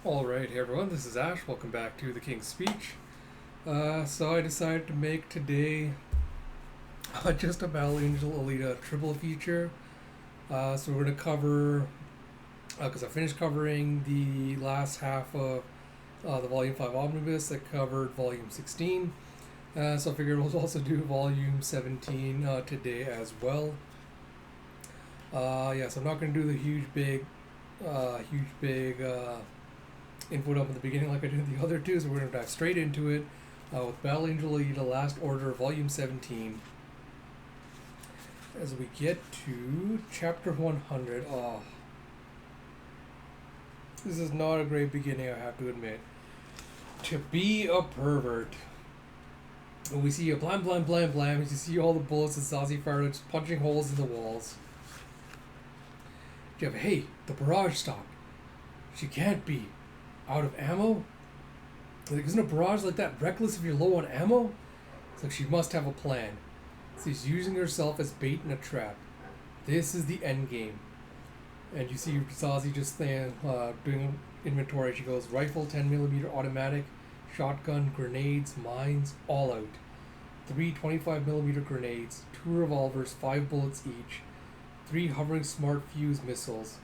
Alright, hey everyone, this is Ash. Welcome back to The King's Speech. So I decided to make today just a Battle Angel Alita triple feature. So we're going to cover, because I finished covering the last half of the Volume 5 Omnibus that covered Volume 16. So I figured we'll also do Volume 17 today as well. So I'm not going to do the huge big input up in the beginning like I did in the other two, so we're going to dive straight into it with Battle Angel Alita Last Order, Volume 17. As we get to Chapter 100, this is not a great beginning, I have to admit. To be a pervert. And we see a blam blam blam blam, as you see all the bullets that Zazie fired just punching holes in the walls. You have, hey, the barrage stopped. She can't be out of ammo? Like, isn't a barrage like that reckless if you're low on ammo? It's like she must have a plan. She's using herself as bait in a trap. This is the end game. And you see Zazie just doing inventory. She goes, rifle, 10mm automatic, shotgun, grenades, mines, all out. 3 25mm grenades, 2 revolvers, 5 bullets each, 3 hovering smart fuse missiles.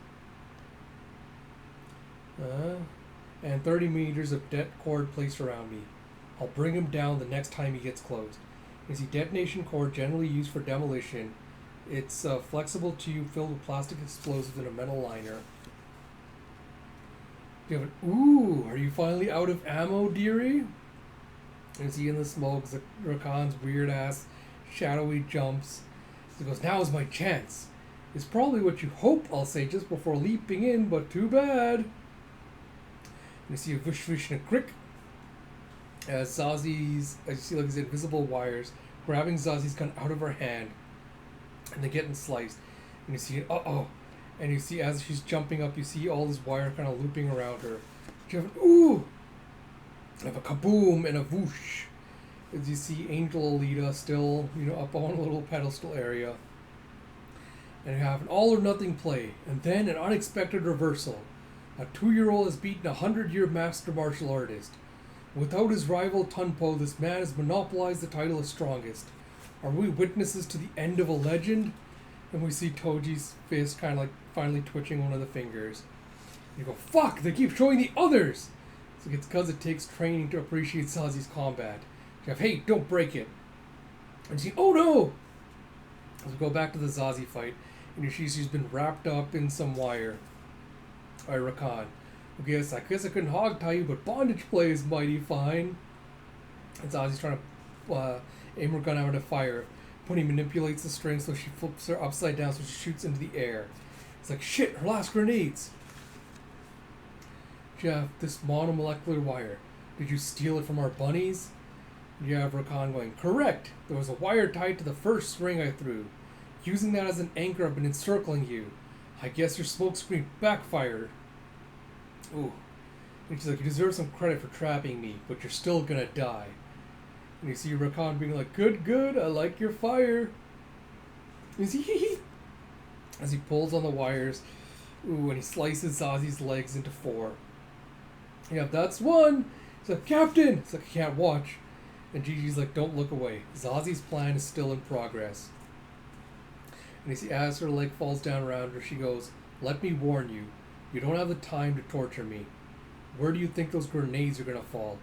And 30 meters of det cord placed around me. I'll bring him down the next time he gets close. You see detonation cord generally used for demolition. It's a flexible tube filled with plastic explosives in a metal liner. You have an, ooh, are you finally out of ammo, dearie? And you see in the smoke, Rakan's weird ass, shadowy jumps. He goes, now is my chance. It's probably what you hope, I'll say, just before leaping in, but too bad. You see a vish vish and a crick as Zazie's, as you see like these invisible wires grabbing Zazie's gun out of her hand, and they're getting sliced. And you see and you see as she's jumping up, you see all this wire kind of looping around her. You have an ooh, you have a kaboom and a whoosh as you see Angel Alita still, up on a little pedestal area. And you have an all or nothing play, and then an unexpected reversal. A 2-year-old has beaten a 100-year master martial artist. Without his rival Tunpo, this man has monopolized the title of strongest. Are we witnesses to the end of a legend? And we see Toji's fist kind of like finally twitching one of the fingers. And you go, fuck, they keep showing the others! So it's because it takes training to appreciate Zazie's combat. You have, hey, don't break it. And you see, oh no! As we go back to the Zazie fight, and you see she's been wrapped up in some wire. By Rakan. I guess I couldn't hog tie you, but bondage play is mighty fine. And Zazie's trying to aim her gun out of fire. Pony manipulates the string so she flips her upside down so she shoots into the air. It's like, shit, her last grenades! Jeff, this monomolecular wire. Did you steal it from our bunnies? You have Rakan going, correct! There was a wire tied to the first string I threw. Using that as an anchor, I've been encircling you. I guess your smokescreen backfired. Ooh. And she's like, you deserve some credit for trapping me, but you're still gonna die. And you see Rakan being like, good, I like your fire. And you see, as he pulls on the wires, ooh, and he slices Zazie's legs into 4. Yeah, that's one. He's like, Captain! It's like, I can't watch. And Gigi's like, don't look away. Zazie's plan is still in progress. And you see as her leg falls down around her, she goes, let me warn you, you don't have the time to torture me. Where do you think those grenades are going to fall?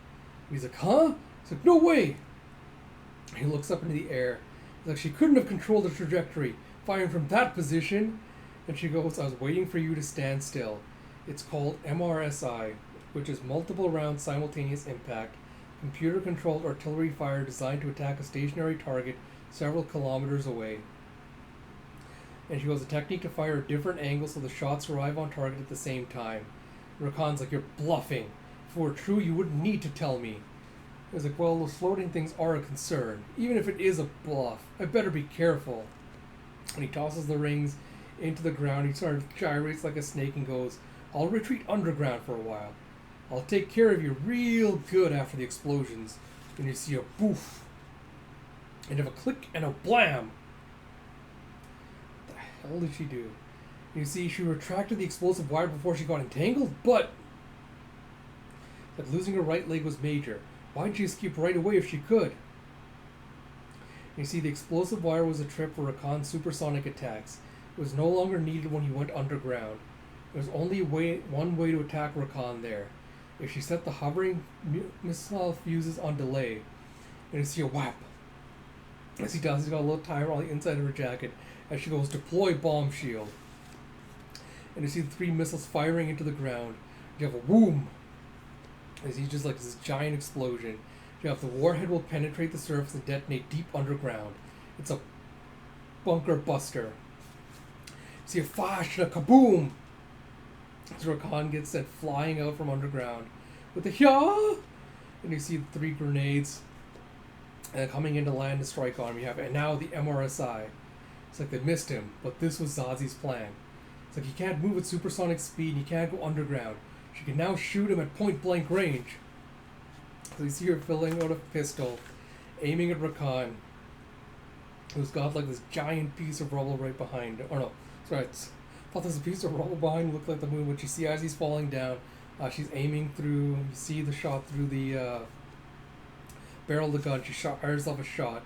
And he's like, huh? He's like, no way! He looks up into the air. He's like, she couldn't have controlled the trajectory, firing from that position. And she goes, I was waiting for you to stand still. It's called MRSI, which is multiple round simultaneous impact, computer-controlled artillery fire designed to attack a stationary target several kilometers away. And she goes, a technique to fire at different angles so the shots arrive on target at the same time. Rakan's like, you're bluffing. If it were true, you wouldn't need to tell me. He's like, well, those floating things are a concern. Even if it is a bluff, I better be careful. And he tosses the rings into the ground. He sort of gyrates like a snake and goes, I'll retreat underground for a while. I'll take care of you real good after the explosions. And you see a boof. And you have a click and a blam. The hell did she do? You see, she retracted the explosive wire before she got entangled, but but losing her right leg was major. Why'd she escape right away if she could? You see, the explosive wire was a trip for Rakan's supersonic attacks. It was no longer needed when he went underground. There was only one way to attack Rakan there. If she set the hovering missile fuses on delay, and you see a whap. As he does, he's got a little timer on the inside of her jacket as she goes, deploy bomb shield. And you see the 3 missiles firing into the ground. You have a boom. As he's just like this giant explosion. You have the warhead will penetrate the surface and detonate deep underground. It's a bunker buster. You see a flash and a kaboom. As Rakan gets sent flying out from underground with a hya, and you see the 3 grenades coming into land to strike on him. You have and now the MRSI. It's like they missed him, but this was Zazi's plan. It's like he can't move at supersonic speed, and he can't go underground. She can now shoot him at point blank range. So you see her filling out a pistol, aiming at Rakan, who's got like this giant piece of rubble right behind him. Or no, sorry, I thought there's a piece of rubble behind him, looked like the moon, but you see as he's falling down, she's aiming through, you see the shot through the barrel of the gun. She fires off a shot.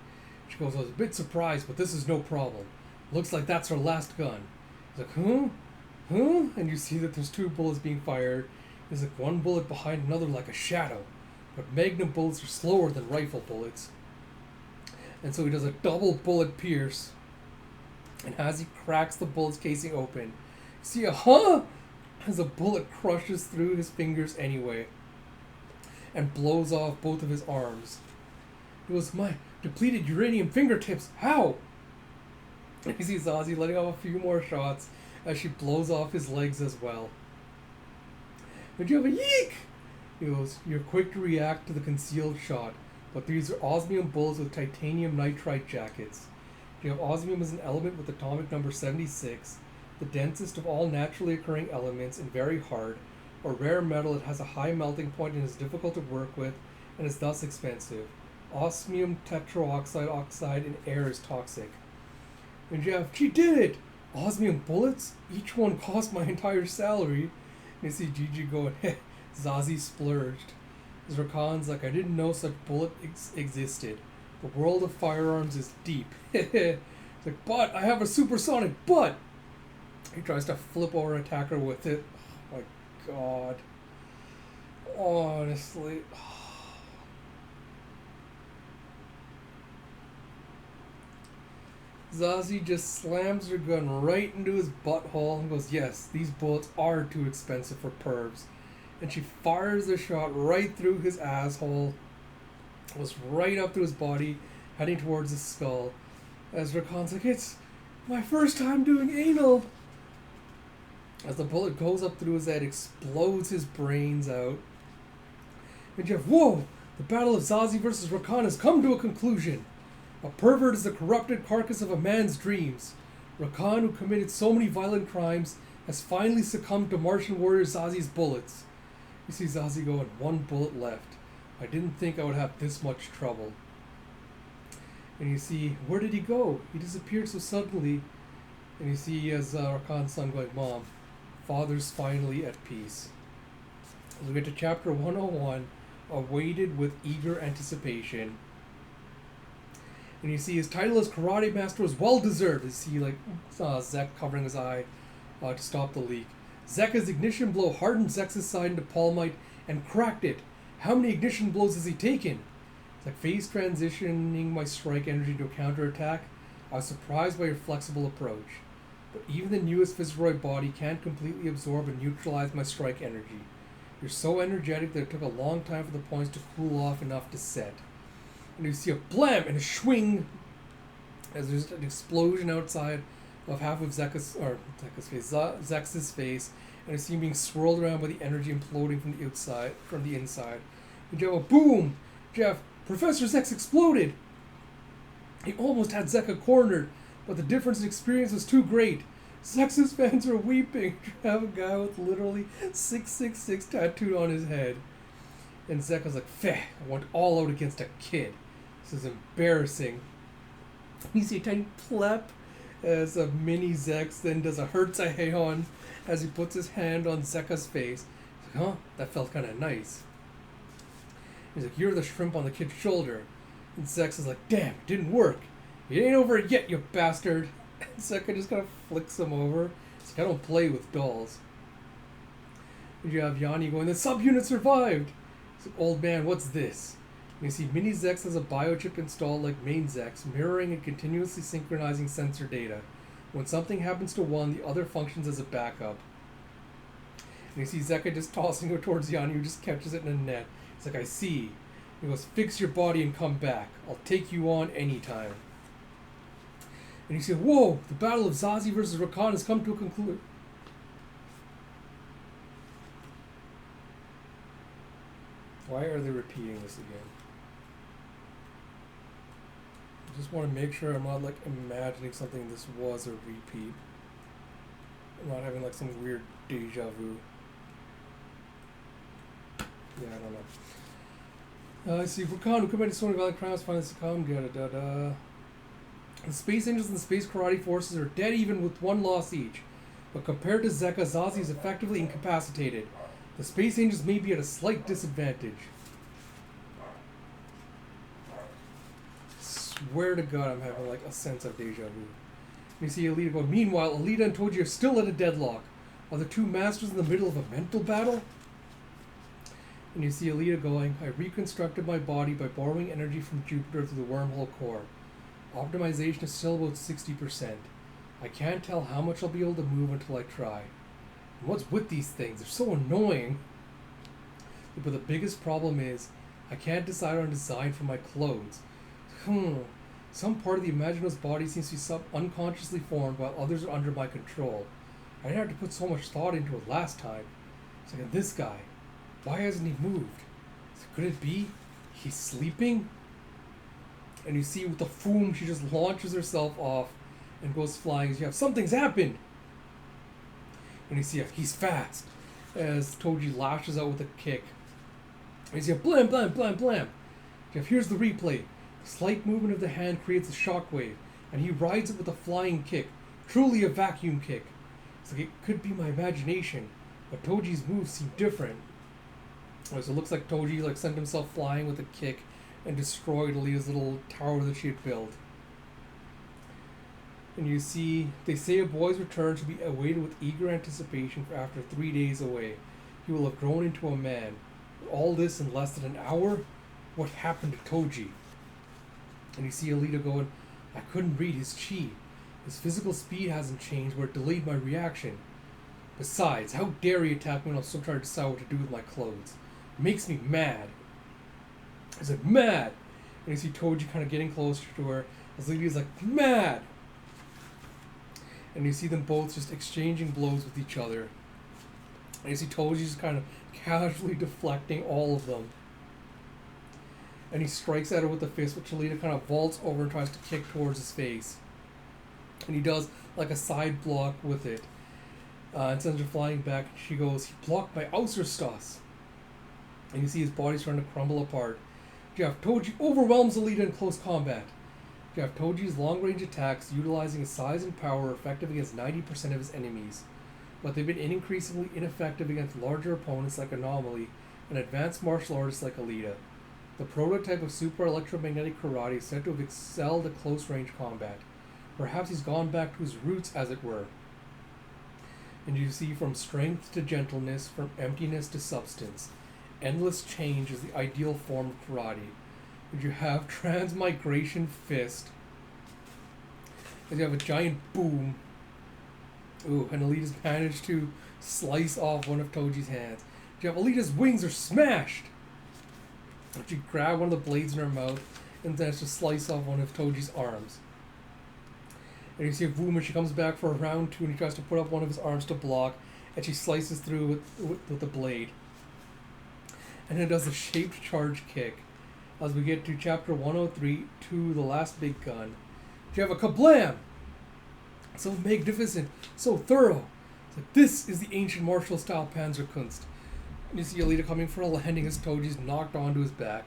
She goes, I was a bit surprised, but this is no problem. Looks like that's her last gun. He's like, huh? Huh? And you see that there's 2 bullets being fired. There's like one bullet behind another like a shadow. But magnum bullets are slower than rifle bullets. And so he does a double bullet pierce. And as he cracks the bullet's casing open, you see a as a bullet crushes through his fingers anyway. And blows off both of his arms. It was my depleted uranium fingertips. How? And you see Zazie letting off a few more shots as she blows off his legs as well. But you have a yeek! He goes, you're quick to react to the concealed shot, but these are osmium bullets with titanium nitride jackets. You have osmium as an element with atomic number 76, the densest of all naturally occurring elements and very hard. A rare metal, it has a high melting point and is difficult to work with, and is thus expensive. Osmium tetroxide oxide in air is toxic. And Jeff, she did it! Osmium bullets? Each one cost my entire salary. And you see Gigi going, heh, Zazie splurged. As Rakan's like, I didn't know such bullet existed. The world of firearms is deep. It's like, but I have a supersonic butt! He tries to flip over and attack her with it. Oh my god. Honestly. Zazie just slams her gun right into his butthole and goes, yes, these bullets are too expensive for pervs. And she fires the shot right through his asshole. Goes right up to his body, heading towards his skull. As Rakan's like, it's my first time doing anal. As the bullet goes up through his head, explodes his brains out. And you have, whoa! The battle of Zazie versus Rakan has come to a conclusion. A pervert is the corrupted carcass of a man's dreams. Rakan, who committed so many violent crimes, has finally succumbed to Martian warrior Zazie's bullets. You see Zazie going, 1 bullet left. I didn't think I would have this much trouble. And you see, where did he go? He disappeared so suddenly. And you see as Rakan's son going, Mom, Father's finally at peace. As we get to chapter 101, awaited with eager anticipation. And you see his title as Karate Master was well deserved. You see like Zek covering his eye to stop the leak. Zeka's ignition blow hardened Zex's side into palmite and cracked it. How many ignition blows has he taken? It's like phase transitioning my strike energy to a counterattack. I was surprised by your flexible approach. But even the newest Physiroid body can't completely absorb and neutralize my strike energy. You're so energetic that it took a long time for the points to cool off enough to set. And you see a blam and a swing as there's an explosion outside of half of Zex's face, and you see him being swirled around by the energy imploding from the inside. And you have a boom! Jeff, Professor Zex exploded! He almost had Zeka cornered, but the difference in experience was too great. Zex's fans are weeping. You have a guy with literally 666 tattooed on his head. And Zeka's like, Feh, I went all out against a kid. This is embarrassing. You see a tiny plep as a mini Zex then does a Herzaheon as he puts his hand on Zeka's face. He's like, huh? That felt kind of nice. He's like, you're the shrimp on the kid's shoulder. And Zex is like, damn, it didn't work. It ain't over yet, you bastard. And Zeka just kind of flicks him over. It's like, I don't play with dolls. And you have Yanni going, the subunit survived. He's like, old man, what's this? And you see Mini Zex has a biochip installed like main Zex, mirroring and continuously synchronizing sensor data. When something happens to one, the other functions as a backup. And you see Zeka just tossing it towards Yanni, who just catches it in a net. He's like, I see. He goes, fix your body and come back. I'll take you on anytime. And you say, whoa, the battle of Zazie versus Rakan has come to a conclusion. Why are they repeating this again? I just want to make sure I'm not like imagining something this was a repeat. I'm not having like some weird deja vu. Yeah, I don't know. I see. Rakan, who committed so many violent crimes, finally succumbed. The Space Angels and the Space Karate Forces are dead even with one loss each. But compared to Zeka, Zazie is effectively incapacitated. The Space Angels may be at a slight disadvantage. Swear to God, I'm having like a sense of deja vu. You see Alita go, meanwhile, Alita and Toji are still at a deadlock. Are the two masters in the middle of a mental battle? And you see Alita going, I reconstructed my body by borrowing energy from Jupiter through the wormhole core. Optimization is still about 60%. I can't tell how much I'll be able to move until I try. And what's with these things? They're so annoying. But the biggest problem is, I can't decide on design for my clothes. Some part of the Imagino's body seems to be unconsciously formed while others are under my control. I didn't have to put so much thought into it last time. It's like, this guy, why hasn't he moved? Could it be he's sleeping? And you see with the foom, she just launches herself off and goes flying. As you have, something's happened! And you see he's fast as Toji lashes out with a kick. And you see blam, blam, blam, blam. Here's the replay. The slight movement of the hand creates a shockwave, and he rides it with a flying kick. Truly a vacuum kick. It's like, it could be my imagination, but Toji's moves seem different. So it looks like Toji sent himself flying with a kick and destroyed Alita's little tower that she had built. And you see, they say a boy's return should be awaited with eager anticipation for after 3 days away. He will have grown into a man. All this in less than an hour? What happened to Toji? And you see Alita going, I couldn't read his chi. His physical speed hasn't changed where it delayed my reaction. Besides, how dare he attack me when I'm still trying to decide what to do with my clothes? It makes me mad. He's like, mad! And you see Toji kind of getting closer to her as Alita's like, mad! And you see them both just exchanging blows with each other. And you see Toji just kind of casually deflecting all of them. And he strikes at her with the fist, which Alita kind of vaults over and tries to kick towards his face. And he does like a side block with it. And sends her flying back. She goes, he blocked my Auserstoss. And you see his body starting to crumble apart. Toji overwhelms Alita in close combat. Toji's long-range attacks, utilizing his size and power, are effective against 90% of his enemies. But they've been increasingly ineffective against larger opponents like Anomaly and advanced martial artists like Alita. The prototype of super electromagnetic karate is said to have excelled at close-range combat. Perhaps he's gone back to his roots, as it were. And you see, from strength to gentleness, from emptiness to substance, endless change is the ideal form of karate. And you have Transmigration Fist. And you have a giant boom. Ooh, and Alita's managed to slice off one of Toji's hands. You have Alita's wings are smashed. And she grab one of the blades in her mouth and then to slice off one of Toji's arms. And you see Boom, and she comes back for a round 2 and he tries to put up one of his arms to block, and she slices through with the blade. And then does a shaped charge kick. As we get to chapter 103, to the last big gun. You have a kablam! So magnificent, so thorough. It's like, this is the ancient martial style Panzerkunst. And you see Alita coming for a landing as Toji's knocked onto his back.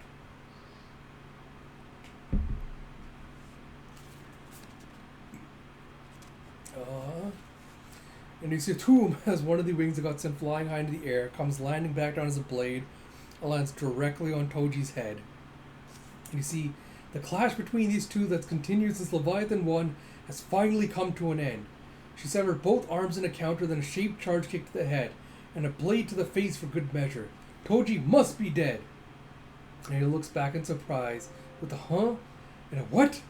And you see Tomb as one of the wings that got sent flying high into the air, comes landing back down as a blade, It lands directly on Toji's head. You see, the clash between these two that continued since Leviathan 1 has finally come to an end. She severed both arms in a counter, then a shaped charge kick to the head, and a blade to the face for good measure. Toji must be dead. And he looks back in surprise with a huh and a what?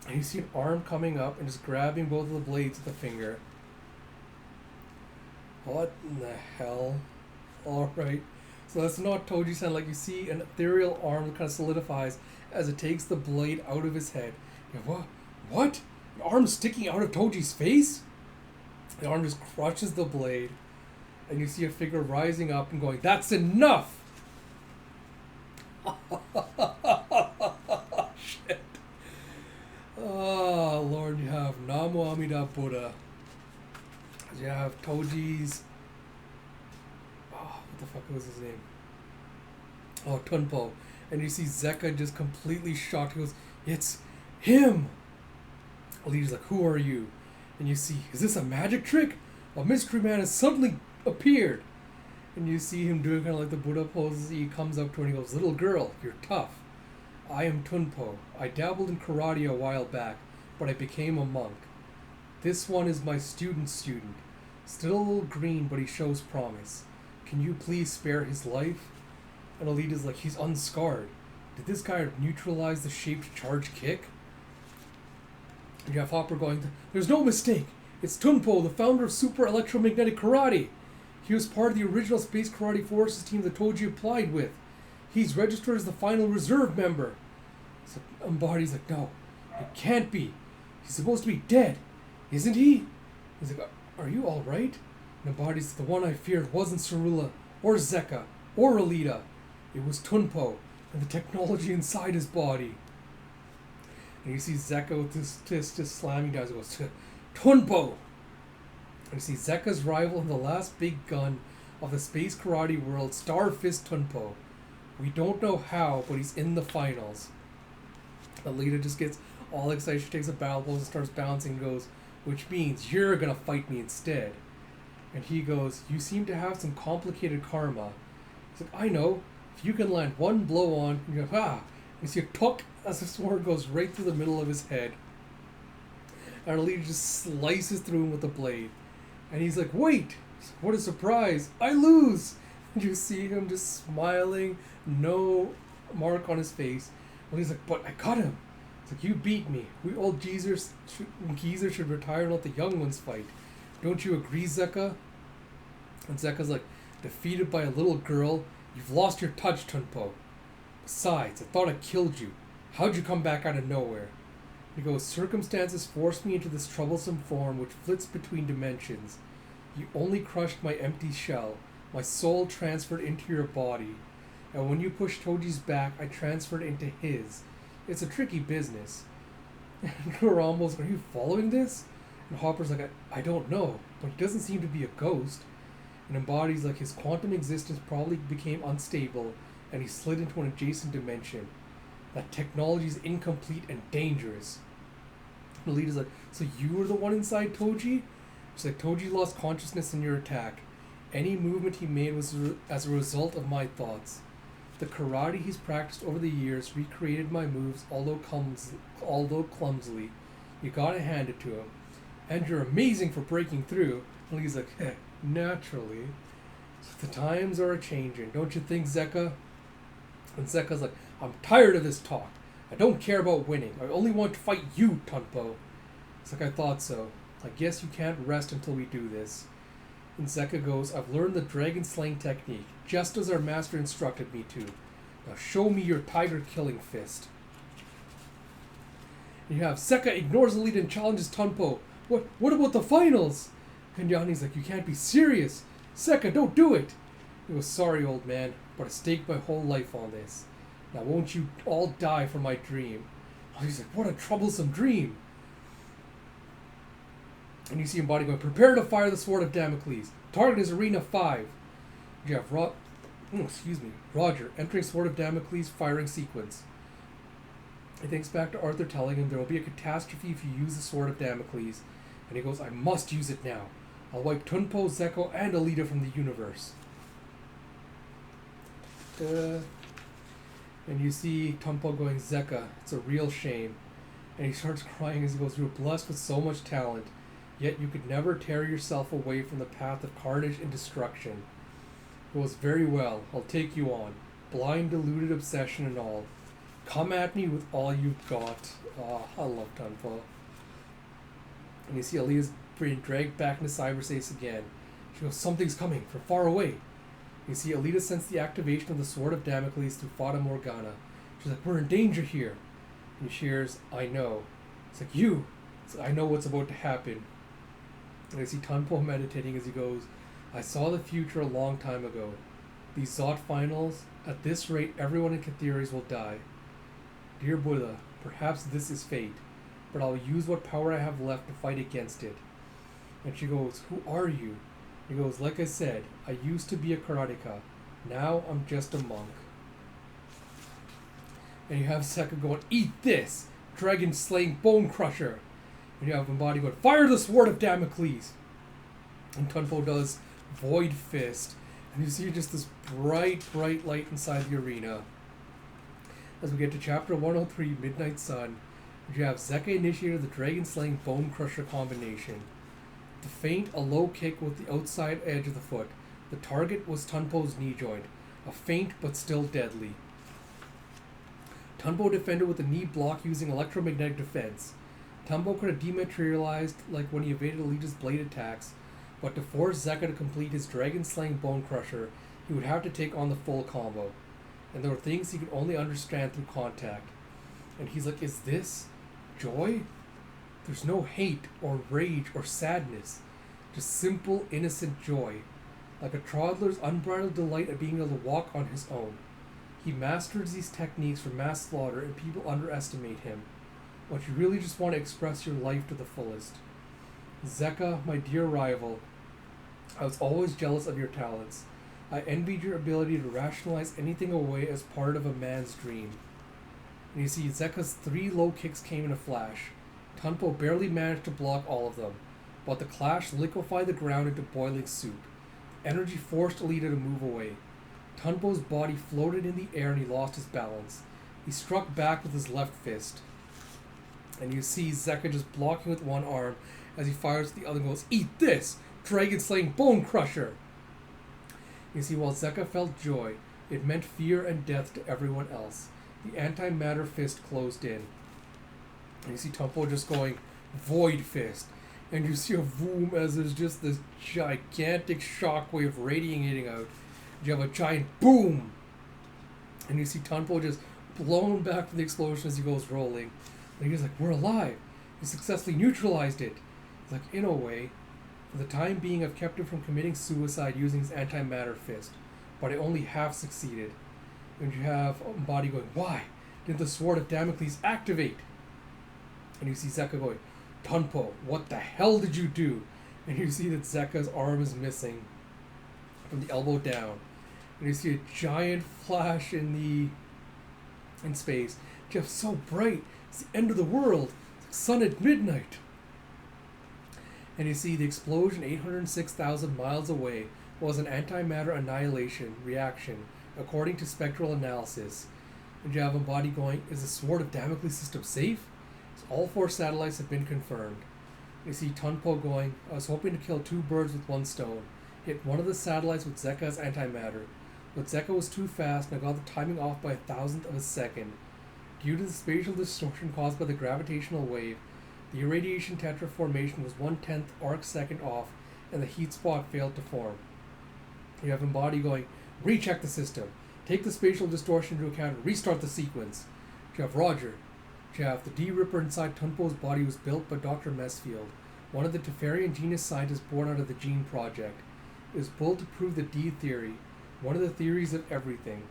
And you see an arm coming up and just grabbing both of the blades with a finger. What in the hell? Alright. So that's not Toji-san. Like, you see an ethereal arm that kind of solidifies as it takes the blade out of his head. You go, what? What? An arm sticking out of Toji's face? The arm just crushes the blade. And you see a figure rising up and going, that's enough! Shit. Oh, Lord, you have Namo Amida Buddha. You have Toji's... Oh, what the fuck was his name? Oh, Tunpo. And you see Zeka just completely shocked. He goes, it's him! Alita's like, who are you? And you see, is this a magic trick? A mystery man has suddenly appeared. And you see him doing kind of like the Buddha poses. He comes up to her and he goes, little girl, you're tough. I am Tunpo. I dabbled in karate a while back, but I became a monk. This one is my student. Still a little green, but he shows promise. Can you please spare his life? And Alita's like, he's unscarred. Did this guy neutralize the shaped charge kick? And you have Hopper going, there's no mistake. It's Tunpo, the founder of Super Electromagnetic Karate. He was part of the original Space Karate Forces team that Toji applied with. He's registered as the final reserve member. So Body's like, no, it can't be. He's supposed to be dead, isn't he? He's like, are you alright? And Body's the one I feared wasn't Cerula, or Zeka, or Alita. It was Tunpo, and the technology inside his body. And you see Zeka with his fist just slamming down. He goes, Tunpo! And you see Zeka's rival and the last big gun of the space karate world, Starfist Tunpo. We don't know how, but he's in the finals. Alita just gets all excited. She takes a battle pose and starts bouncing and goes, which means you're gonna fight me instead. And he goes, you seem to have some complicated karma. He's like, I know. If you can land one blow on, you go, ah. And you see a tuck as the sword goes right through the middle of his head. And Alita just slices through him with the blade. And he's like, wait, what a surprise, I lose. And you see him just smiling, no mark on his face. And he's like, but I got him. It's like, you beat me. We old geezers should retire and let the young ones fight. Don't you agree, Zeka? And Zeka's like, defeated by a little girl, you've lost your touch, Tunpo. Besides, I thought I killed you. How'd you come back out of nowhere? He goes, circumstances forced me into this troublesome form which flits between dimensions. You only crushed my empty shell. My soul transferred into your body. And when you pushed Toji's back, I transferred into his. It's a tricky business. And we're almost, are you following this? And Hopper's like, I don't know, but he doesn't seem to be a ghost. And embodies like his quantum existence probably became unstable, and he slid into an adjacent dimension. That technology is incomplete and dangerous. And Alita's like, so you were the one inside Toji? She's like, Toji lost consciousness in your attack. Any movement he made was as a result of my thoughts. The karate he's practiced over the years recreated my moves, although clumsily. You gotta hand it to him. And you're amazing for breaking through. And he's like, naturally. The times are a-changing, don't you think, Zeka? And Zeka's like, I'm tired of this talk. I don't care about winning. I only want to fight you, Tunpo. It's like, I thought so. I guess you can't rest until we do this. And Zeka goes, I've learned the dragon slaying technique, just as our master instructed me to. Now show me your tiger killing fist. And you have Zeka ignores Alita and challenges Tunpo. What about the finals? And Yanni's like, you can't be serious. Zeka, don't do it. He goes, sorry, old man, but I staked my whole life on this. Now won't you all die for my dream? Oh, he's like, what a troublesome dream. And you see him body going, prepare to fire the sword of Damocles. Target is Arena 5. You have Roger, entering Sword of Damocles firing sequence. He thinks back to Arthur telling him there will be a catastrophe if you use the Sword of Damocles. And he goes, I must use it now. I'll wipe Tunpo, Zeko, and Alita from the universe. And you see Tunpo going, Zeka, it's a real shame. And he starts crying as he goes, you're blessed with so much talent, yet you could never tear yourself away from the path of carnage and destruction. It goes, very well, I'll take you on. Blind, deluded obsession and all. Come at me with all you've got. Oh, I love Tunpo. And you see Alita's being dragged back into cyberspace again. She goes, something's coming from far away. You see Alita senses the activation of the Sword of Damocles through Fata Morgana. She's like, we're in danger here. And she hears, I know. It's like, you. It's like, I know what's about to happen. And I see Tunpo meditating as he goes, I saw the future a long time ago. These Zot finals, at this rate everyone in Katheris will die. Dear Buddha, perhaps this is fate, but I'll use what power I have left to fight against it. And she goes, who are you? He goes, like I said, I used to be a karateka. Now I'm just a monk. And you have Zeka going, eat this! Dragon slaying bone crusher! And you have Embody going, fire the sword of Damocles! And Tunpo does Void Fist. And you see just this bright, bright light inside the arena. As we get to chapter 103, Midnight Sun, you have Zeka initiated the Dragon Slaying Bone Crusher combination. To feint a low kick with the outside edge of the foot. The target was Tunpo's knee joint. A feint but still deadly. Tunpo defended with a knee block using electromagnetic defense. Tunpo could have dematerialized like when he evaded Alita's blade attacks, but to force Zeka to complete his dragon-slaying bone crusher, he would have to take on the full combo. And there were things he could only understand through contact. And he's like, is this joy? There's no hate or rage or sadness, just simple, innocent joy, like a toddler's unbridled delight at being able to walk on his own. He masters these techniques for mass slaughter and people underestimate him, but you really just want to express your life to the fullest. Zeka, my dear rival, I was always jealous of your talents. I envied your ability to rationalize anything away as part of a man's dream. And you see Zeka's 3 low kicks came in a flash. Tunpo barely managed to block all of them, but the clash liquefied the ground into boiling soup. Energy forced Alita to move away. Tunpo's body floated in the air and he lost his balance. He struck back with his left fist. And you see Zeka just blocking with one arm as he fires the other and goes, eat this! Dragon-slaying bone crusher! You see, while Zeka felt joy, it meant fear and death to everyone else. The antimatter fist closed in. And you see Tunpo just going, Void Fist. And you see a boom as there's just this gigantic shockwave radiating out. You have a giant boom! And you see Tunpo just blown back from the explosion as he goes rolling. And he's like, we're alive! He successfully neutralized it! It's like, in a way, for the time being I've kept him from committing suicide using his antimatter fist. But I only half succeeded. And you have Body going, why did the Sword of Damocles activate? And you see Zeka going, Tunpo, what the hell did you do? And you see that Zeka's arm is missing from the elbow down. And you see a giant flash in space. Just so bright. It's the end of the world. It's like sun at midnight. And you see the explosion 806,000 miles away was an antimatter annihilation reaction, according to spectral analysis. And you have a body going, is the Sword of Damocles system safe? So all 4 satellites have been confirmed. You see Tunpo going, I was hoping to kill 2 birds with 1 stone. Hit one of the satellites with Zeka's antimatter. But Zeka was too fast and I got the timing off by 1,000th of a second. Due to the spatial distortion caused by the gravitational wave, the irradiation tetra formation was 1/10 arc second off and the heat spot failed to form. You have Embody going, recheck the system. Take the spatial distortion into account and restart the sequence. You have Roger. You have the D-Ripper inside Tunpo's body was built by Dr. Messfield, one of the Teferian genius scientists born out of the Gene Project. It was built to prove the D-theory, one of the theories of everything.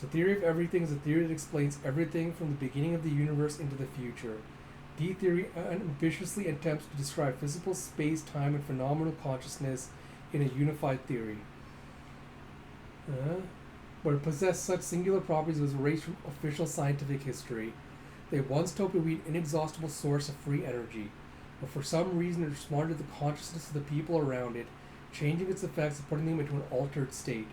The theory of everything is a theory that explains everything from the beginning of the universe into the future. D-theory ambitiously attempts to describe physical space, time, and phenomenal consciousness in a unified theory. But it possessed such singular properties it was erased from official scientific history. They once hoped it would be an inexhaustible source of free energy, but for some reason it responded to the consciousness of the people around it, changing its effects and putting them into an altered state.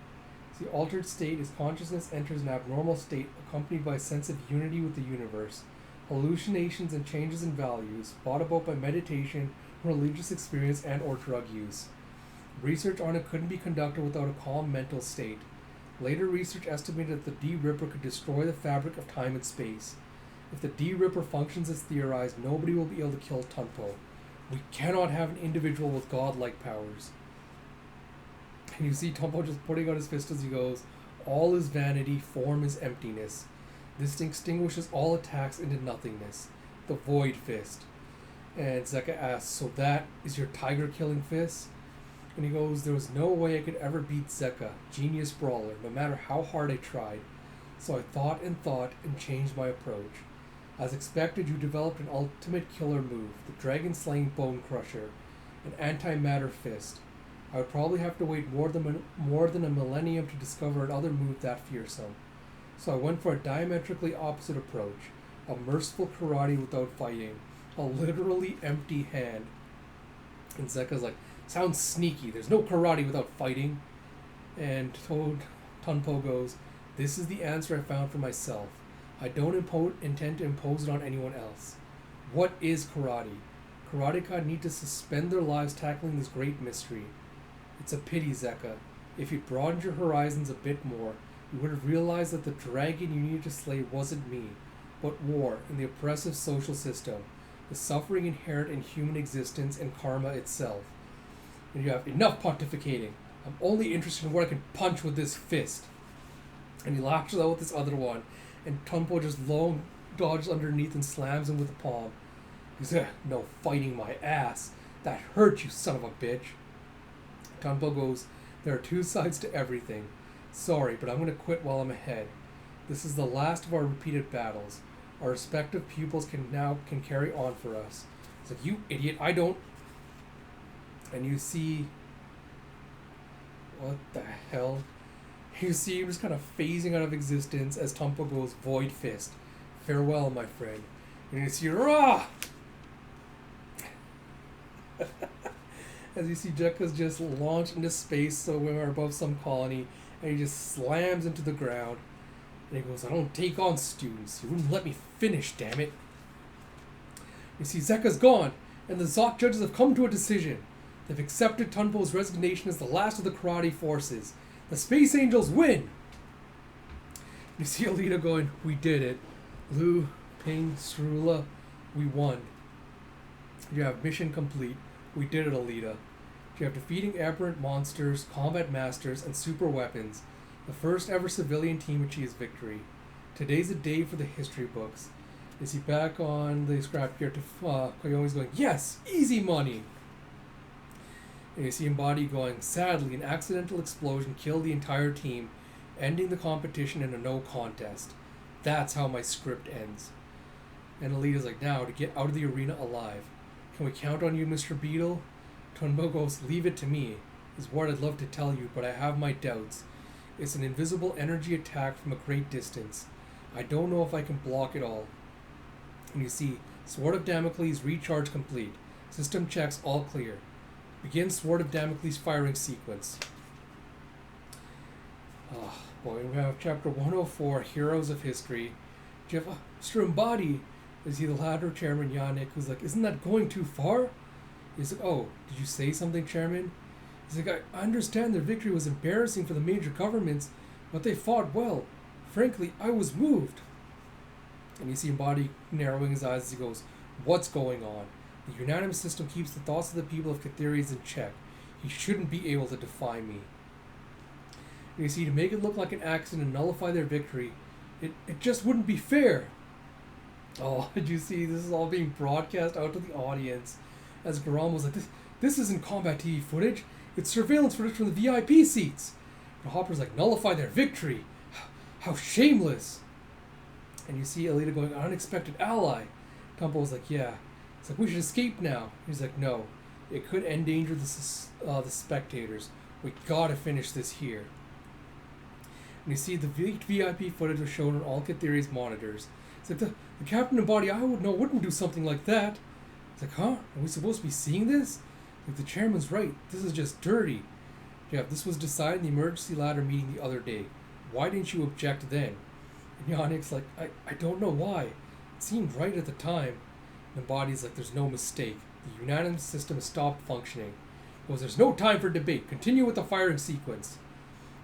The altered state is consciousness enters an abnormal state accompanied by a sense of unity with the universe, hallucinations and changes in values, brought about by meditation, religious experience, and or drug use. Research on it couldn't be conducted without a calm mental state. Later research estimated that the D-Ripper could destroy the fabric of time and space. If the D-Ripper functions as theorized, nobody will be able to kill Tunpo. We cannot have an individual with godlike powers. And you see Tunpo just putting out his fist as he goes, all is vanity, form is emptiness. This extinguishes all attacks into nothingness. The Void Fist. And Zeka asks, so that is your tiger-killing fist? And he goes, there was no way I could ever beat Zeka, genius brawler, no matter how hard I tried. So I thought and changed my approach. As expected, you developed an ultimate killer move, the dragon-slaying bone crusher, an antimatter fist. I would probably have to wait more than a millennium to discover another move that fearsome. So I went for a diametrically opposite approach, a merciful karate without fighting, a literally empty hand. And Zeka's like, sounds sneaky, there's no karate without fighting. And Tunpo goes, this is the answer I found for myself. I don't intend to impose it on anyone else. What is karate? Karateka need to suspend their lives tackling this great mystery. It's a pity, Zeka. If you'd broadened your horizons a bit more, you would have realized that the dragon you needed to slay wasn't me, but war and the oppressive social system, the suffering inherent in human existence and karma itself. And you have enough pontificating. I'm only interested in what I can punch with this fist. And he lashes out with this other one, and Tunpo just long dodges underneath and slams him with the palm. He says, no fighting my ass. That hurt, you son of a bitch. Tunpo goes, there are two sides to everything. Sorry, but I'm going to quit while I'm ahead. This is the last of our repeated battles. Our respective pupils can carry on for us. It's like, you idiot, I don't. And you see, what the hell? You see him just kind of phasing out of existence as Tunpo goes, Void Fist. Farewell, my friend. And you see, rah! As you see, Jekka's just launched into space somewhere above some colony, and he just slams into the ground. And he goes, I don't take on students. You wouldn't let me finish, damn it. You see, Zeka's gone, and the Zot judges have come to a decision. They've accepted Tunpo's resignation as the last of the karate forces. The Space Angels win! You see Alita going, we did it. Lu, Ping, Strula, we won. You have mission complete. We did it, Alita. You have defeating aberrant monsters, combat masters, and super weapons. The first ever civilian team achieves victory. Today's a day for the history books. Is he back on the scrap gear to Koyomi's going, yes, easy money. And you see him body going, sadly, an accidental explosion killed the entire team, ending the competition in a no contest. That's how my script ends. And Alita's like, now, to get out of the arena alive. Can we count on you, Mr. Beetle? Tunpo goes, leave it to me, is what I'd love to tell you, but I have my doubts. It's an invisible energy attack from a great distance. I don't know if I can block it all. And you see, Sword of Damocles recharge complete. System checks all clear. Begin Sword of Damocles firing sequence. Oh boy, we have chapter 104, Heroes of History. Do you have Mr. Embody? Is he the ladder chairman Yannick, who's like, isn't that going too far? He's like, oh, did you say something, Chairman? He's like, I understand their victory was embarrassing for the major governments, but they fought well. Frankly, I was moved. And you see Embody narrowing his eyes as he goes, what's going on? The unanimous system keeps the thoughts of the people of Katherians in check. He shouldn't be able to defy me. And you see, to make it look like an accident and nullify their victory, it just wouldn't be fair. Oh, did you see? This is all being broadcast out to the audience. As Garam was like, this isn't combat TV footage. It's surveillance footage from the VIP seats. And Hopper's like, nullify their victory. How shameless. And you see Alita going, unexpected ally. Tunpo was like, yeah. It's like, we should escape now. He's like, no. It could endanger the spectators. We gotta finish this here. And you see the VIP footage was shown on all Katheri's monitors. It's like, the Captain and Body I would know wouldn't do something like that. It's like, huh? Are we supposed to be seeing this? Like, the chairman's right. This is just dirty. Jeff, this was decided in the emergency ladder meeting the other day. Why didn't you object then? And Yannick's like, I don't know why. It seemed right at the time. And the body's like, there's no mistake. The unanimous system has stopped functioning. He goes, there's no time for debate. Continue with the firing sequence.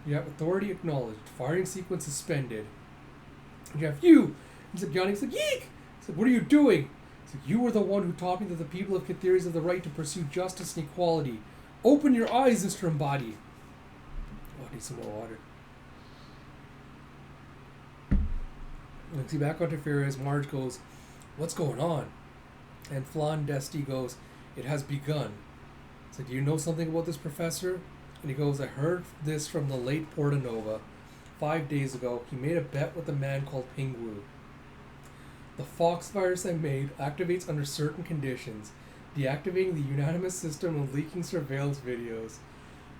You have authority acknowledged. Firing sequence suspended. And you have you. He's like, Yannick's like, yeek! He's like, what are you doing? He's like, you were the one who taught me that the people of Katheris have the right to pursue justice and equality. Open your eyes, Mr. Embody. Oh, I need some more water. And see, back onto Furious, Marge goes, what's going on? And Flan Desti goes, it has begun. So do you know something about this, Professor? And he goes, I heard this from the late Portanova. 5 days ago, he made a bet with a man called Pingwu. The Fox virus I made activates under certain conditions, deactivating the unanimous system and leaking surveillance videos.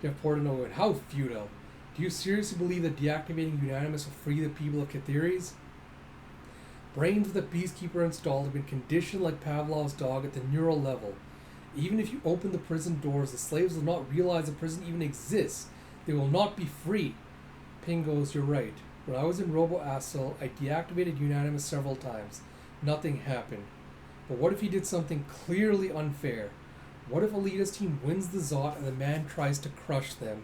Jeff Portanova went, how futile. Do you seriously believe that deactivating unanimous will free the people of Katheris? Brains with the Peacekeeper installed have been conditioned like Pavlov's dog at the neural level. Even if you open the prison doors, the slaves will not realize the prison even exists. They will not be free. Ping goes, you're right. When I was in Robo-Assil, I deactivated Unanimous several times. Nothing happened. But what if he did something clearly unfair? What if Alita's team wins the Zot and the man tries to crush them?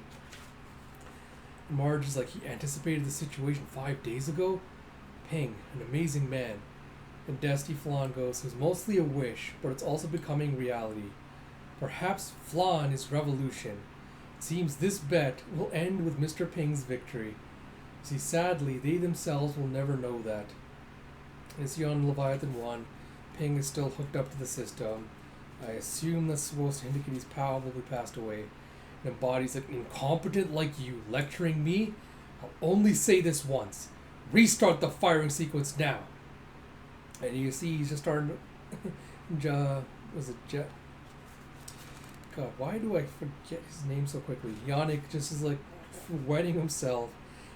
And Marge is like, he anticipated the situation 5 days ago? Ping, an amazing man. And Dusty Flan goes, it's mostly a wish, but it's also becoming reality. Perhaps Flan is revolution. It seems this bet will end with Mr. Ping's victory. See, sadly, they themselves will never know that. And see, on Leviathan 1, Ping is still hooked up to the system. I assume that's supposed to indicate he's probably passed away. And Embodies like, incompetent like you, lecturing me? I'll only say this once. Restart the firing sequence now. And you see he's just starting to... was it Jet? God, why do I forget his name so quickly? Yannick just is like wetting himself.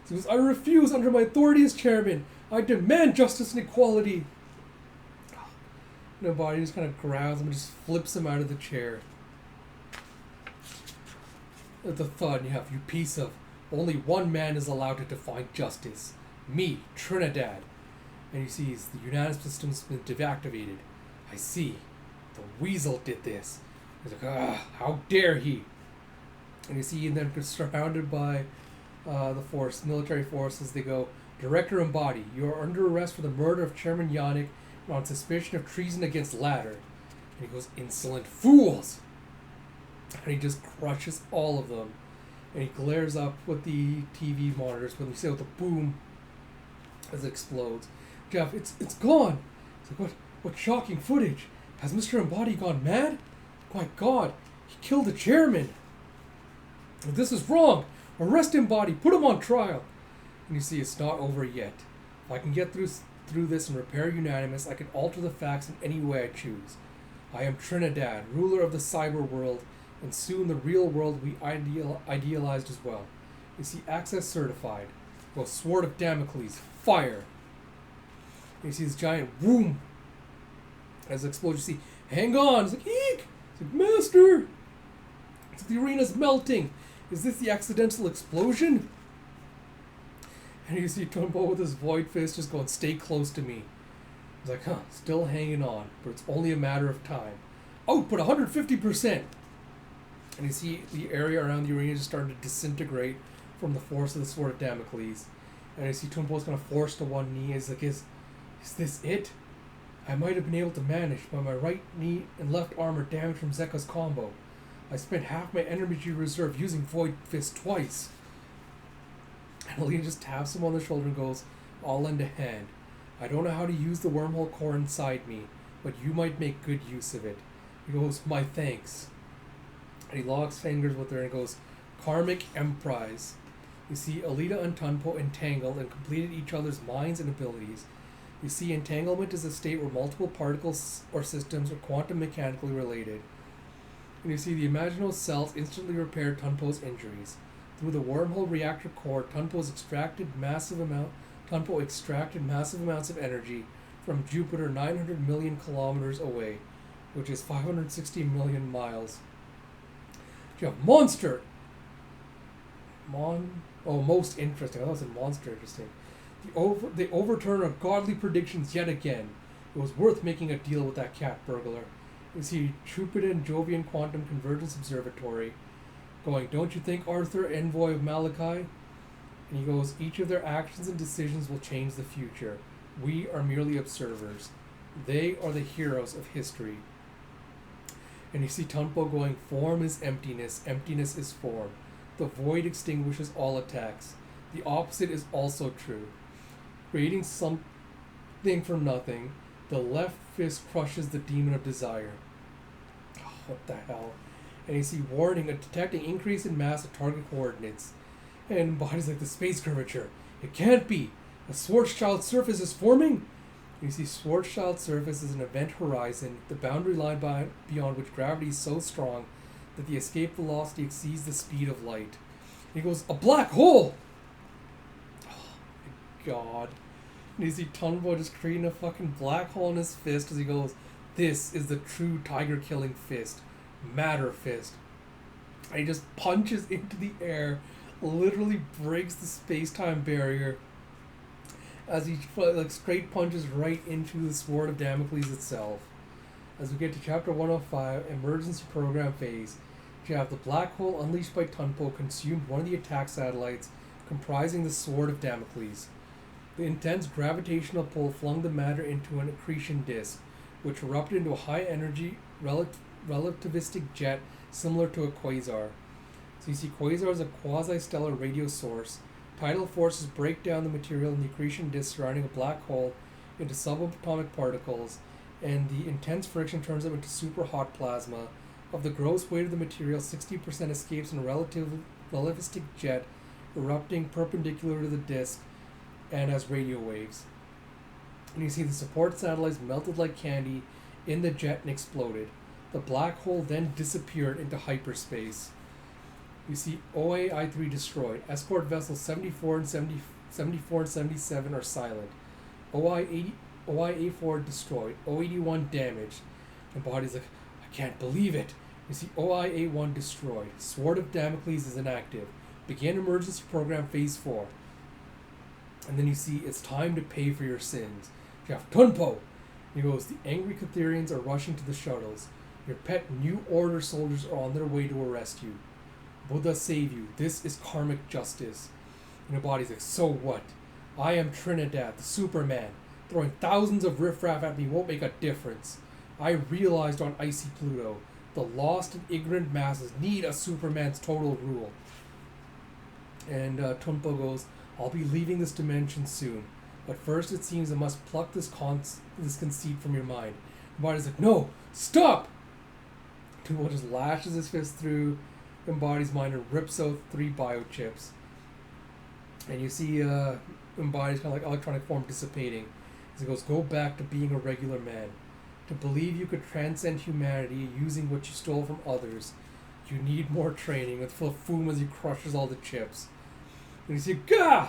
He goes, I refuse under my authority as chairman. I demand justice and equality. Nobody just kind of grabs him and just flips him out of the chair. At the thud, you have, you piece of... Only one man is allowed to define justice. Me, Trinidad. And you see the unanimous system's been deactivated. I see. The weasel did this. He's like, how dare he? And you see, and then surrounded by the military forces, they go, Director Embody, you are under arrest for the murder of Chairman Yannick on suspicion of treason against Ladder. And he goes, insolent fools! And he just crushes all of them. And he glares up with the TV monitors when you see with the boom as it explodes. Jeff, it's gone! It's like, what shocking footage! Has Mr. Embody gone mad? My God, he killed the chairman! This is wrong! Arrest Embody, put him on trial! And you see, it's not over yet. If I can get through this and repair Unanimous, I can alter the facts in any way I choose. I am Trinidad, ruler of the cyber world, and soon the real world will be idealized as well. You see, access certified. Well, Sword of Damocles, fire! And you see this giant boom as it explodes. You see, hang on! It's like, eek! It's like, Master! It's like the arena's melting! Is this the accidental explosion? And you see Tunpo with his void fist just going, stay close to me. He's like, still hanging on, but it's only a matter of time. Output 150%! And you see the area around the arena just starting to disintegrate from the force of the Sword of Damocles. And you see Tunpo's kind of forced to one knee. He's like, is this it? I might have been able to manage, but my right knee and left arm are damaged from Zeka's combo. I spent half my energy reserve using Void Fist twice. And Alita just taps him on the shoulder and goes, I'll lend a hand. I don't know how to use the wormhole core inside me, but you might make good use of it. He goes, my thanks. And he locks fingers with her and goes, Karmic Emprise. You see Alita and Tunpo entangled and completed each other's minds and abilities. You see, entanglement is a state where multiple particles or systems are quantum mechanically related. And you see the imaginal cells instantly repaired Tunpo's injuries. Through the wormhole reactor core, Tunpo extracted massive amounts of energy from Jupiter 900 million kilometers away, which is 560 million miles. You have monster! Most interesting. I thought it said monster interesting. They overturn our godly predictions yet again. It was worth making a deal with that cat burglar. You see Jupiter and Jovian Quantum Convergence Observatory going, don't you think, Arthur, envoy of Malachi? And he goes, each of their actions and decisions will change the future. We are merely observers. They are the heroes of history. And you see Tunpo going, form is emptiness, emptiness is form. The void extinguishes all attacks. The opposite is also true. Creating something from nothing, the left fist crushes the demon of desire. Oh, what the hell? And you see warning, detecting increase in mass at target coordinates. And bodies like the space curvature. It can't be! A Schwarzschild surface is forming? You see Schwarzschild surface is an event horizon, the boundary line beyond which gravity is so strong that the escape velocity exceeds the speed of light. And he goes, a black hole! Oh my god. And you see Tunpo just creating a fucking black hole in his fist as he goes, this is the true tiger killing fist. Matter fist. And he just punches into the air, literally breaks the space-time barrier as he straight punches right into the Sword of Damocles itself. As we get to Chapter 105, Emergency Program Phase, you have the black hole unleashed by Tunpo consumed one of the attack satellites comprising the Sword of Damocles. The intense gravitational pull flung the matter into an accretion disk, which erupted into a high-energy relativistic jet similar to a quasar. So you see quasar is a quasi-stellar radio source. Tidal forces break down the material in the accretion disk surrounding a black hole into subatomic particles, and the intense friction turns them into super hot plasma. Of the gross weight of the material, 60% escapes in a relativistic jet, erupting perpendicular to the disk and as radio waves. And you see the support satellites melted like candy in the jet and exploded. The black hole then disappeared into hyperspace. You see OAI-3 destroyed. Escort vessels 74 and 77 are silent. OI-84 destroyed. O-81 damaged. And body's like, I can't believe it. You see OI-81 destroyed. Sword of Damocles is inactive. Begin emergency program phase 4. And then you see it's time to pay for your sins. You have Tunpo. He goes, the angry Catherians are rushing to the shuttles. Your pet New Order soldiers are on their way to arrest you. Buddha save you. This is karmic justice. And your body's like, so what? I am Trinidad, the Superman. Throwing thousands of riffraff at me won't make a difference. I realized on icy Pluto, the lost and ignorant masses need a Superman's total rule. And Tunpo goes, I'll be leaving this dimension soon. But first it seems I must pluck this conceit from your mind. Your body's like, no, stop! Tunpo just lashes his fist through Embodies mind and rips out 3 biochips. And you see Embodies kind of like electronic form dissipating. As he goes, go back to being a regular man. To believe you could transcend humanity using what you stole from others, you need more training. With full foom as he crushes all the chips. And you see, gah!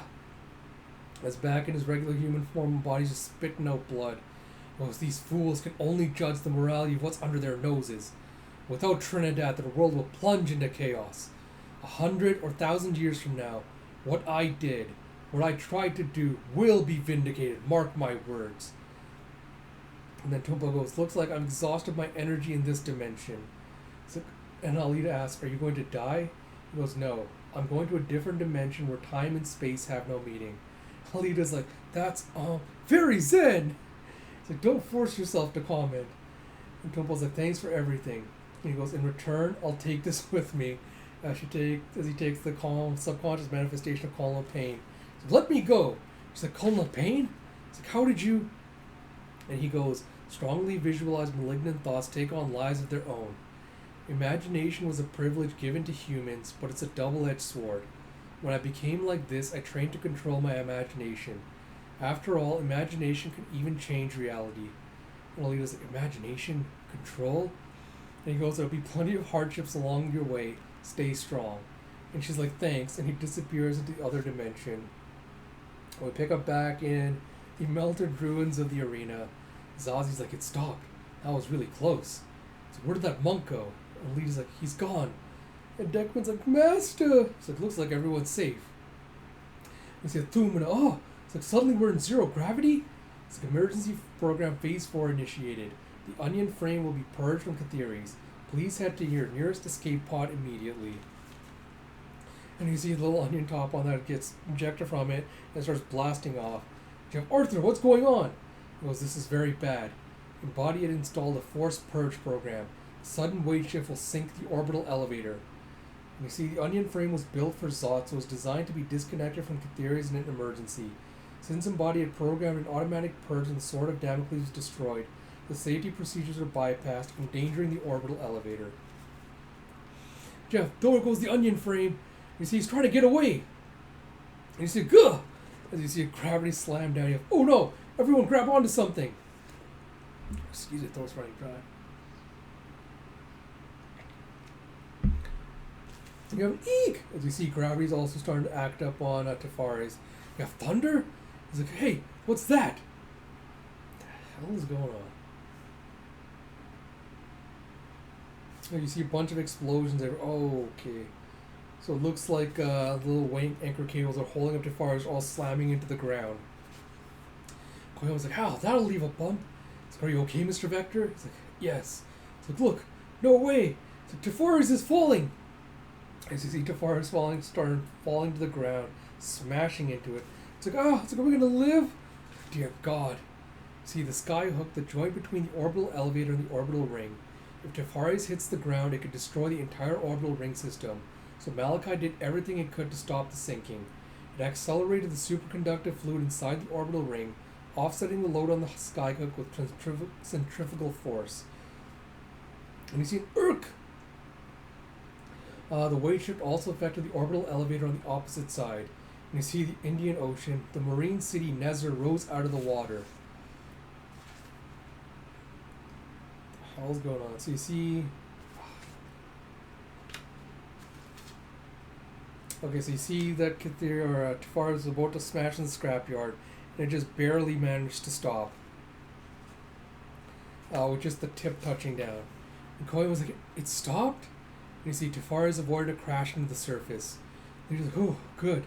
As back in his regular human form, Embodies just spitting out blood. He goes, these fools can only judge the morality of what's under their noses. Without Trinidad, the world will plunge into chaos. 100 or 1,000 years from now, what I did, what I tried to do, will be vindicated. Mark my words. And then Tunpo goes, looks like I'm exhausted my energy in this dimension. So, and Alita asks, are you going to die? He goes, no. I'm going to a different dimension where time and space have no meaning. Alita's like, that's very zen. He's like, don't force yourself to comment. And Tunpo's like, thanks for everything. And he goes, in return, I'll take this with me. As he takes the subconscious manifestation of colonal pain. He's like, let me go. She's like, colonal pain? He's like, how did you? And he goes, strongly visualize malignant thoughts take on lives of their own. Imagination was a privilege given to humans, but it's a double-edged sword. When I became like this, I trained to control my imagination. After all, imagination can even change reality. And Alita's like, imagination? Control? And he goes, there'll be plenty of hardships along your way. Stay strong. And she's like, thanks. And he disappears into the other dimension. And we pick up back in the melted ruins of the arena. Zazi's like, it stopped. That was really close. So where did that monk go? And Alita's like, he's gone. And Deckman's like, Master! It's like, looks like everyone's safe. You see a Thumina, oh! It's like, suddenly we're in zero gravity? It's like, emergency program phase 4 initiated. The onion frame will be purged from Catheres. Please head to your nearest escape pod immediately. And you see the little onion top on that gets ejected from it and starts blasting off. You have Arthur, what's going on? He goes, this is very bad. Your body had installed a forced purge program. A sudden weight shift will sink the orbital elevator. And you see the onion frame was built for Zot, so it was designed to be disconnected from Catheres in an emergency. Since Embody had programmed an automatic purge and the Sword of Damocles was destroyed, the safety procedures were bypassed, endangering the orbital elevator. Jeff, there goes the onion frame. You see he's trying to get away. And you see, gah! As you see a gravity slam down, you have, oh no! Everyone grab onto something! Excuse me, throat's running dry. You have an eek! As you see, gravity's also starting to act up on Tefares. You have thunder? He's like, hey, what's that? What the hell is going on? You see a bunch of explosions there. Oh, okay. So it looks like little anchor cables are holding up Tefares, all slamming into the ground. Koyama was like, how? That'll leave a bump. He's like, are you okay, Mr. Vector? He's like, yes. He's like, look, no way. He's like, Tefares is falling. As you see Tefares started falling to the ground, smashing into it. It's like, oh, it's like, are we going to live? Dear God. See, the sky hook, the joint between the orbital elevator and the orbital ring. If Tefares hits the ground, it could destroy the entire orbital ring system. So Malachi did everything it could to stop the sinking. It accelerated the superconductive fluid inside the orbital ring, offsetting the load on the skyhook with centrifugal force. And you see an irk! The weight shift also affected the orbital elevator on the opposite side. And you see the Indian Ocean. The marine city Nezer rose out of the water. What the hell's going on? So you see... Okay, so you see that Tefares is about to smash in the scrapyard, and it just barely managed to stop. With just the tip touching down. And Koya was like, it stopped? And you see Tefares avoided a crash into the surface. And he's like, oh, good.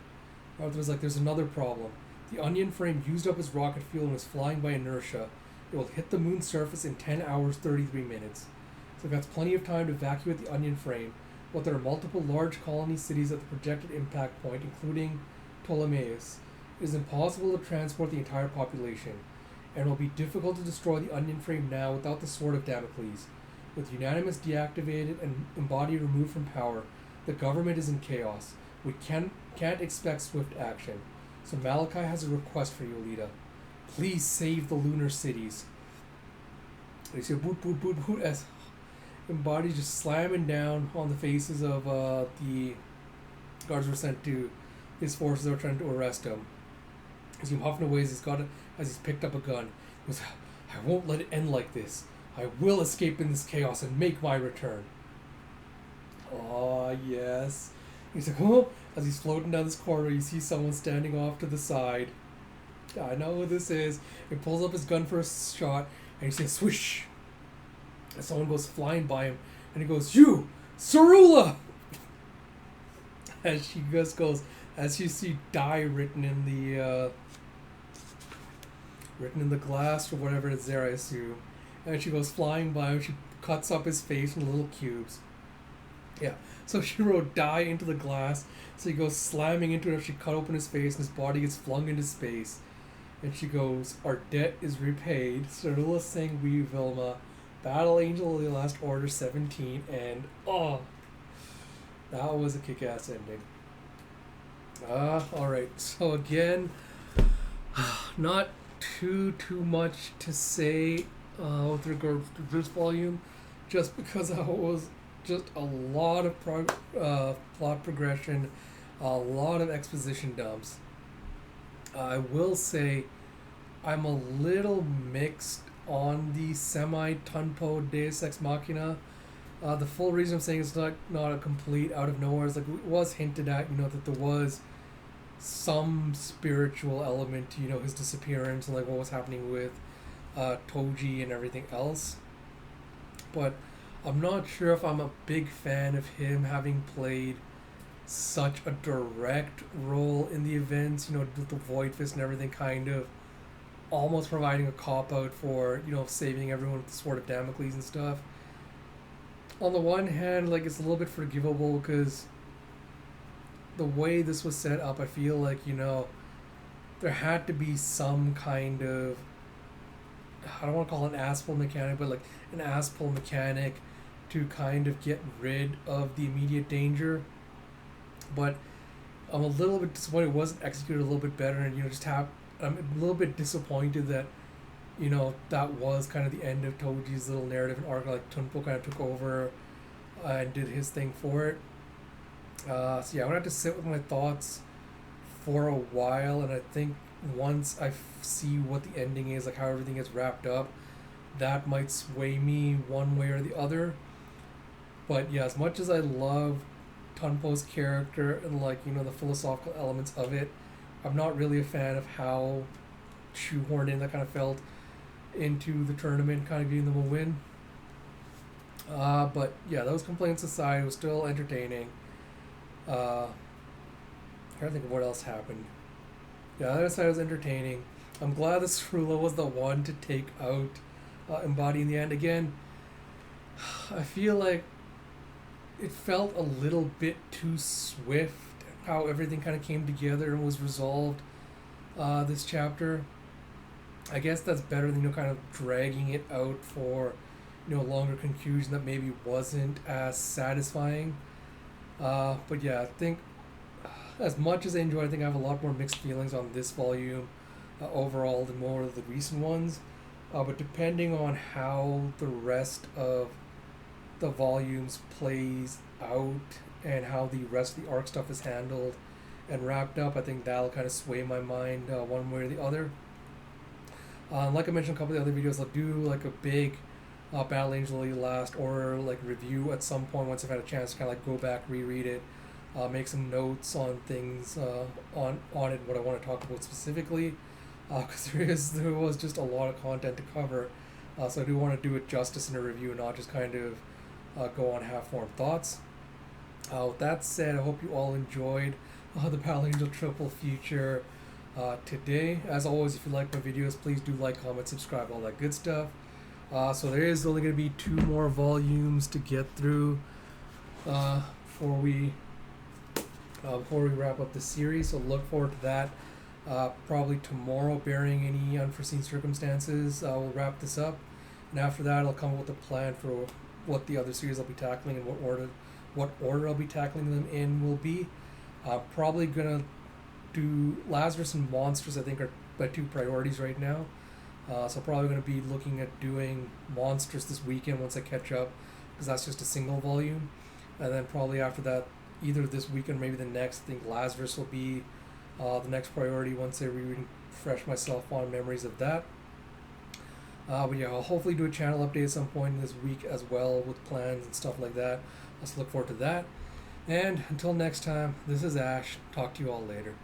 Arthur was like, there's another problem. The onion frame used up its rocket fuel and was flying by inertia. It will hit the moon's surface in 10 hours, 33 minutes. So that's plenty of time to evacuate the onion frame. But there are multiple large colony cities at the projected impact point, including Ptolemais. It is impossible to transport the entire population, and it will be difficult to destroy the onion frame now without the Sword of Damocles. With Unanimous deactivated and Embody removed from power, the government is in chaos. We can't expect swift action. So Malachi has a request for you, Alita. Please save the lunar cities. They say boot boot boot boot as Embody just slamming down on the faces of the guards were sent to his forces that were trying to arrest him. As he's huffing away as he's picked up a gun. He goes, I won't let it end like this. I will escape in this chaos and make my return. Oh yes. He's like, oh, as he's floating down this corridor, you see someone standing off to the side. I know who this is. He pulls up his gun for a shot, and he says, swish. And someone goes flying by him, and he goes, you, Cerula! As she just goes, as you see die written in the glass or whatever is there, I assume. And she goes flying by him, she cuts up his face in little cubes. Yeah, so she wrote die into the glass, so he goes slamming into it as she cut open his face, and his body gets flung into space. And she goes, our debt is repaid. Cerula sang We Vilma, Battle Angel of the Last Order 17, and oh, that was a kick-ass ending. Alright, so again, not too much to say with regards to this volume, just because I was just a lot of plot progression, a lot of exposition dumps. I will say I'm a little mixed on the semi-Tunpo Deus Ex Machina. The full reason I'm saying it's not a complete out of nowhere is like it was hinted at, that there was some spiritual element to, his disappearance and like what was happening with Toji and everything else. But I'm not sure if I'm a big fan of him having played such a direct role in the events, with the Void Fist and everything, kind of almost providing a cop out for, saving everyone with the Sword of Damocles and stuff. On the one hand, like, it's a little bit forgivable because the way this was set up, I feel like, there had to be some kind of, I don't want to call it an ass pull mechanic, but like an ass pull mechanic to kind of get rid of the immediate danger. But I'm a little bit disappointed it wasn't executed a little bit better, and I'm a little bit disappointed that that was kind of the end of Toji's little narrative and arc. Like Tunpo kind of took over and did his thing for it. So yeah, I'm gonna have to sit with my thoughts for a while, and I think once I see what the ending is, like how everything gets wrapped up, that might sway me one way or the other. But yeah, as much as I love Tunpo's character and the philosophical elements of it, I'm not really a fan of how shoehorned in that kind of felt into the tournament, kind of giving them a win. But yeah, those complaints aside, it was still entertaining. I'm trying to think of what else happened. Yeah, the other side was entertaining. I'm glad that Cerullo was the one to take out Embody in the end. Again, I feel like it felt a little bit too swift how everything kind of came together and was resolved this chapter. I guess that's better than kind of dragging it out for a longer conclusion that maybe wasn't as satisfying. But yeah, I think as much as I enjoy, I think I have a lot more mixed feelings on this volume overall than more of the recent ones. But depending on how the rest of the volumes plays out and how the rest of the arc stuff is handled and wrapped up, I think that'll kind of sway my mind one way or the other. Like I mentioned a couple of the other videos, I'll do like a big Battle Angel Last Order like review at some point once I've had a chance to kind of like go back, reread it, make some notes on things on it, what I want to talk about specifically, because there was just a lot of content to cover, so I do want to do it justice in a review and not just kind of go on half-formed thoughts. With that said, I hope you all enjoyed the Battle Angel Triple feature today. As always, if you like my videos, please do like, comment, subscribe, all that good stuff. So there is only going to be 2 more volumes to get through before we wrap up the series. So look forward to that. Probably tomorrow, barring any unforeseen circumstances, we'll wrap this up. And after that, I'll come up with a plan for what the other series I'll be tackling and what order I'll be tackling them in will be. Probably gonna do Lazarus and Monsters. I think are my 2 priorities right now. So probably going to be looking at doing Monsters this weekend once I catch up, because that's just a single volume. And then probably after that, either this weekend or maybe the next, I think Lazarus will be the next priority once I refresh myself on memories of that. But yeah, I'll hopefully do a channel update at some point this week as well with plans and stuff like that. Let's look forward to that. And until next time, this is Ash. Talk to you all later.